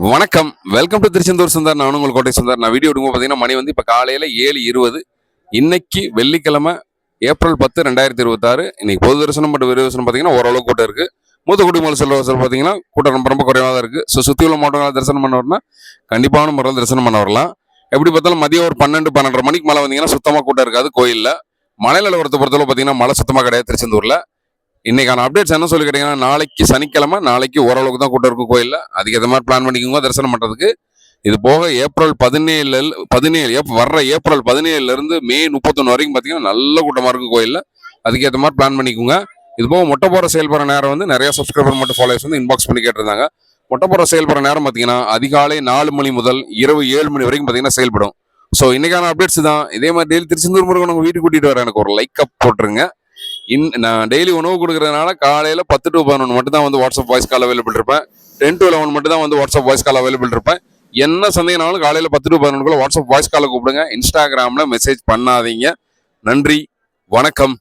வணக்கம், welcome to Tiruchendur Sundar. நான் உங்கள் கோட்டை சுந்தர். நான் வீடியோ எடுக்கும் பார்த்தீங்கன்னா மணி வந்து இப்போ காலையில் 7:20. இன்னைக்கு வெள்ளிக்கிழமை ஏப்ரல் 10, 2026. இன்னைக்கு பொது தரிசனம் மற்றும் விரைவு தரிசனம் பார்த்தீங்கன்னா ஓரளவு கூட்டம் இருக்குது. மூத்தக்குடி மலை செல்வசல் பார்த்தீங்கன்னா கூட்டம் ரொம்ப ரொம்ப குறைவாக தான் இருக்குது. ஸோ சுற்றி உள்ள மாவட்டங்களை தரிசனம் பண்ண வரனா கண்டிப்பான முறையில் தரிசனம் பண்ண வரலாம். எப்படி பார்த்தாலும் மதியம் ஒரு 12-12:30 மணிக்கு மேலே வந்தீங்கன்னா சுத்தமாக கூட்டம் இருக்காது கோயிலில். மலை நிலவரத்தை பொறுத்தளவு பார்த்தீங்கன்னா மழை சுத்தமாக கிடையாது திருச்செந்தூரில். இன்னைக்கான அப்டேட்ஸ் என்ன சொல்லி கேட்டீங்கன்னா, நாளைக்கு சனிக்கிழமை, நாளைக்கு ஓரளவுக்கு தான் கூட்டம் இருக்கும் கோயிலில். அதுக்கேற்ற மாதிரி பிளான் பண்ணிக்கோங்க தரிசனம் பண்ணுறதுக்கு. இது போக ஏப்ரல் 17 வர்ற ஏப்ரல் 17 மே 31 வரைக்கும் பார்த்தீங்கன்னா நல்ல கூட்டமாக இருக்கும் கோயிலில். அதுக்கேற்ற மாதிரி பிளான் பண்ணிக்கோங்க. இது போக மொட்டை போகிற செயல்படுற நேரம் வந்து நிறைய சப்ஸ்கிரைபர் மட்டும் ஃபாலோவர்ஸ் வந்து இன்பாக்ஸ் பண்ணி கேட்டிருந்தாங்க. மொட்டை போகிற செயல்படுற நேரம் பார்த்தீங்கன்னா அதிகாலை 4 மணி முதல் இரவு 7 மணி வரைக்கும் பார்த்தீங்கன்னா செயல்படும். ஸோ இன்னைக்கான அப்டேட்ஸ் தான். இதே மாதிரி டெய்லி திருச்செந்தூர் முருகன் உங்கள் வீட்டுக்கு கூட்டிகிட்டு வர எனக்கு ஒரு லைக் அப் போட்டுருங்க. நான் டெய்லி உணவு கொடுக்கறதுனால காலையில் 10 to 11 மட்டும் தான் வந்து வாட்ஸ்அப் வாய்ஸ் கால் அவைலபிள் இருப்பேன். 10 to 11 மட்டும் தான் வந்து வாட்ஸ்அப் வாய்ஸ் கால் அவைலபிள் இருப்பேன். என்ன சந்தேகனாலும் காலையில் 10 to 11 வாட்ஸ்அப் வாய்ஸ் காலை கூப்பிடுங்க. இன்ஸ்டாகிராமில் மெசேஜ் பண்ணாதீங்க. நன்றி, வணக்கம்.